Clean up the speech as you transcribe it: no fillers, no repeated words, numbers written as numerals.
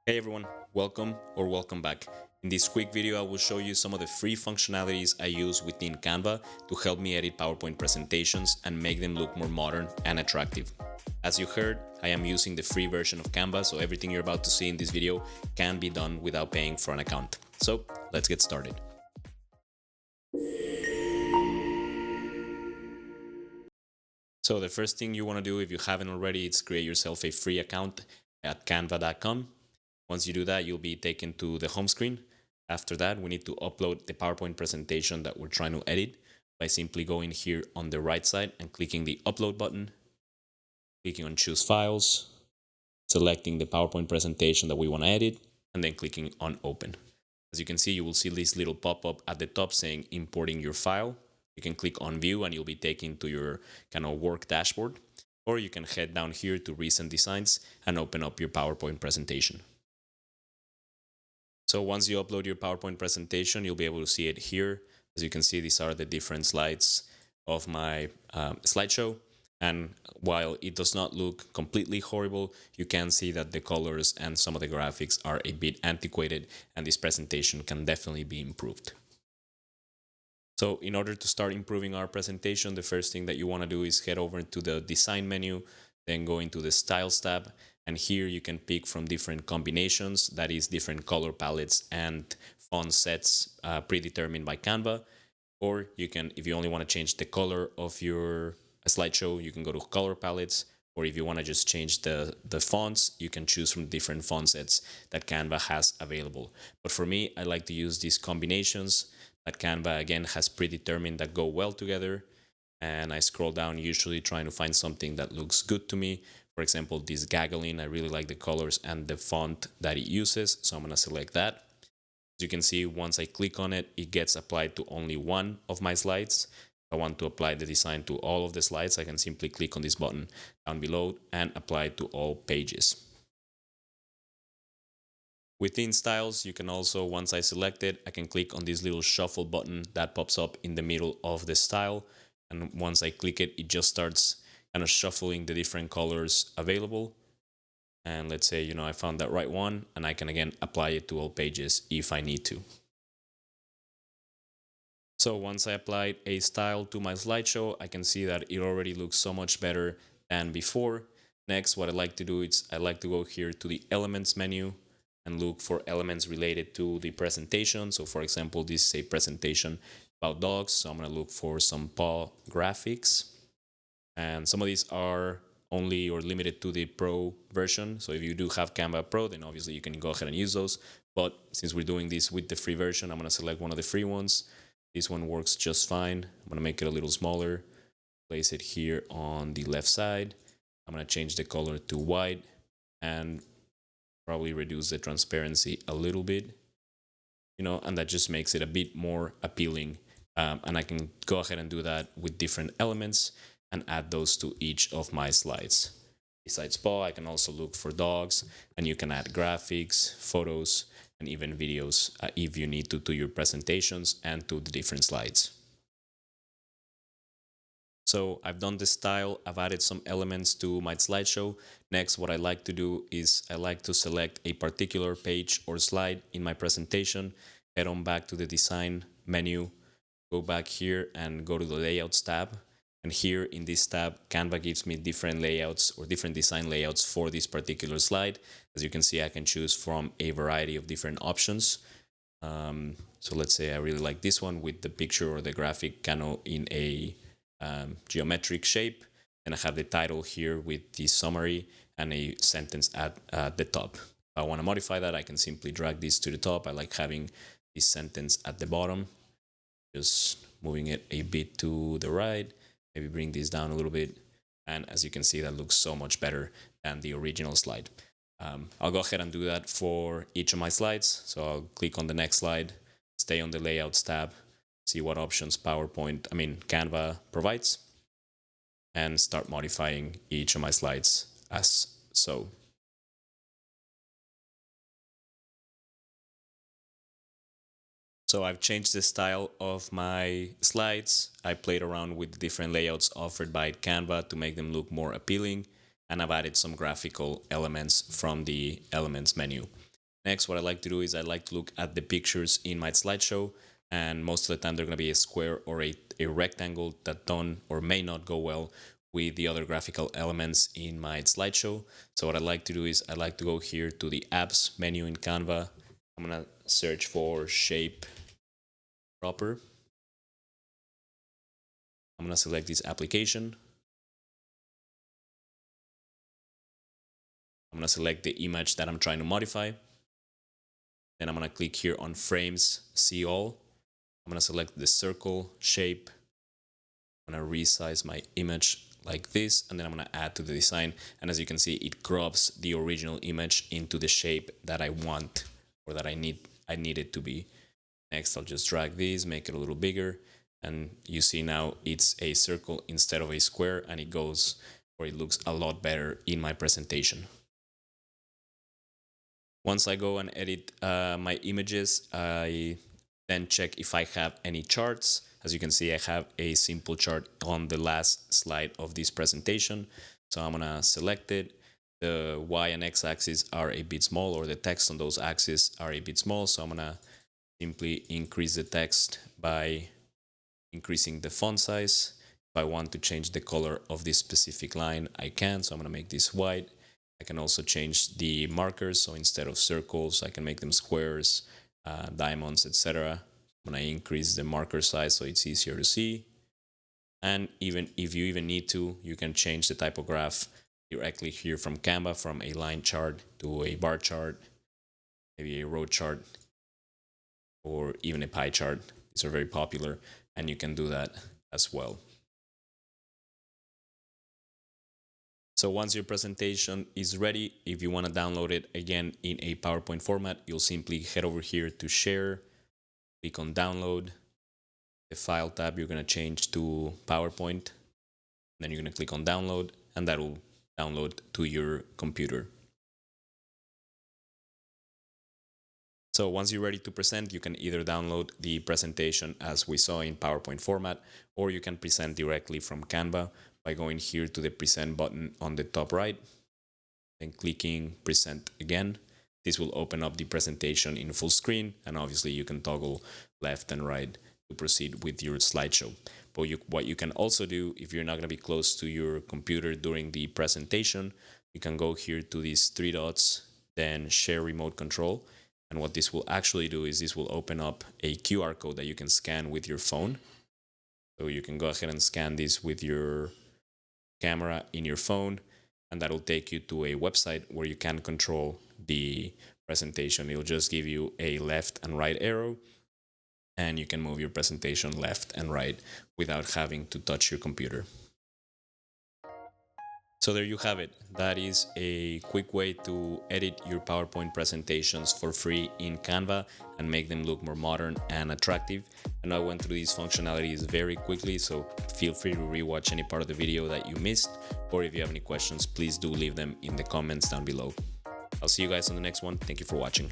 Hey everyone, welcome back. In this quick video, I will show you some of the free functionalities I use within Canva to help me edit PowerPoint presentations and make them look more modern and attractive. As you heard, I am using the free version of Canva, so everything you're about to see in this video can be done without paying for an account. So let's get started. So the first thing you want to do, if you haven't already, is create yourself a free account at canva.com. Once you do that, you'll be taken to the home screen. After that, we need to upload the PowerPoint presentation that we're trying to edit by simply going here on the right side and clicking the upload button, clicking on choose files, selecting the PowerPoint presentation that we want to edit, and then clicking on open. As you can see, you will see this little pop-up at the top saying importing your file. You can click on view and you'll be taken to your kind of work dashboard, or you can head down here to recent designs and open up your PowerPoint presentation. So once you upload your PowerPoint presentation, you'll be able to see it here. As you can see, these are the different slides of my slideshow. And while it does not look completely horrible, you can see that the colors and some of the graphics are a bit antiquated, and this presentation can definitely be improved. So in order to start improving our presentation, the first thing that you want to do is head over to the design menu, then go into the styles tab, and here you can pick from different combinations, that is different color palettes and font sets predetermined by Canva. Or you can, if you only want to change the color of your slideshow, you can go to color palettes. Or if you want to just change the fonts, you can choose from different font sets that Canva has available. But for me, I like to use these combinations that Canva again has predetermined that go well together. And I scroll down, usually trying to find something that looks good to me. For example, this Gagaline, I really like the colors and the font that it uses, so I'm going to select that. As you can see, once I click on it, it gets applied to only one of my slides. If I want to apply the design to all of the slides, I can simply click on this button down below and apply it to all pages. Within styles, you can also, once I select it, I can click on this little shuffle button that pops up in the middle of the style. And once I click it, it just starts kind of shuffling the different colors available. And let's say, I found that right one, and I can again apply it to all pages if I need to. So once I applied a style to my slideshow, I can see that it already looks so much better than before. Next, what I like to do is I like to go here to the elements menu and look for elements related to the presentation. So for example, this is a presentation about dogs. So I'm going to look for some paw graphics. And some of these are only or limited to the Pro version. So if you do have Canva Pro, then obviously you can go ahead and use those. But since we're doing this with the free version, I'm going to select one of the free ones. This one works just fine. I'm going to make it a little smaller, place it here on the left side. I'm going to change the color to white and probably reduce the transparency a little bit, and that just makes it a bit more appealing. And I can go ahead and do that with different elements and add those to each of my slides. Besides paw, I can also look for dogs, and you can add graphics, photos, and even videos if you need to your presentations and to the different slides. So I've done this style, I've added some elements to my slideshow. Next, what I like to do is I like to select a particular page or slide in my presentation, head on back to the design menu, go back here and go to the layouts tab. And here in this tab, Canva gives me different layouts or different design layouts for this particular slide. As you can see, I can choose from a variety of different options. So let's say I really like this one with the picture or the graphic kind of in a geometric shape. And I have the title here with the summary and a sentence at the top. If I want to modify that, I can simply drag this to the top. I like having this sentence at the bottom, just moving it a bit to the right, maybe bring this down a little bit. And as you can see, that looks so much better than the original slide. I'll go ahead and do that for each of my slides. So I'll click on the next slide, stay on the layouts tab, see what options Canva provides, and start modifying each of my slides as so. So I've changed the style of my slides. I played around with the different layouts offered by Canva to make them look more appealing, and I've added some graphical elements from the elements menu. Next, what I like to do is I like to look at the pictures in my slideshow, and most of the time they're going to be a square or a rectangle that don't or may not go well with the other graphical elements in my slideshow. So what I like to do is I like to go here to the apps menu in Canva. I'm going to search for shape proper. I'm going to select this application. I'm going to select the image that I'm trying to modify. Then I'm going to click here on frames, see all. I'm going to select the circle shape. I'm going to resize my image like this, and then I'm going to add to the design. And as you can see, it crops the original image into the shape that I want or that I need it to be. Next, I'll just drag this, make it a little bigger. And you see now it's a circle instead of a square, and it goes, or it looks a lot better in my presentation. Once I go and edit my images, I then check if I have any charts. As you can see, I have a simple chart on the last slide of this presentation. So I'm gonna select it. The Y and X axis are a bit small, or the text on those axes are a bit small. So I'm gonna simply increase the text by increasing the font size. If I want to change the color of this specific line, I can. So I'm gonna make this white. I can also change the markers, so instead of circles, I can make them squares, diamonds, etc. I'm gonna increase the marker size so it's easier to see. And even if you need to, you can change the typograph directly here from Canva, from a line chart to a bar chart, maybe a row chart, or even a pie chart. These are very popular, and you can do that as well. So once your presentation is ready, if you want to download it again in a PowerPoint format, you'll simply head over here to Share, click on Download. The File tab, you're going to change to PowerPoint. Then you're going to click on Download, and that will download to your computer. So once you're ready to present, you can either download the presentation as we saw in PowerPoint format, or you can present directly from Canva by going here to the Present button on the top right, and clicking Present again. This will open up the presentation in full screen, and obviously you can toggle left and right to proceed with your slideshow. But what you can also do, if you're not going to be close to your computer during the presentation, you can go here to these three dots, then Share Remote Control. And what this will actually do is this will open up a QR code that you can scan with your phone. So you can go ahead and scan this with your camera in your phone, and that'll take you to a website where you can control the presentation. It'll just give you a left and right arrow, and you can move your presentation left and right without having to touch your computer. So there you have it. That is a quick way to edit your PowerPoint presentations for free in Canva and make them look more modern and attractive. And I went through these functionalities very quickly, so feel free to rewatch any part of the video that you missed, or if you have any questions, please do leave them in the comments down below. I'll see you guys on the next one. Thank you for watching.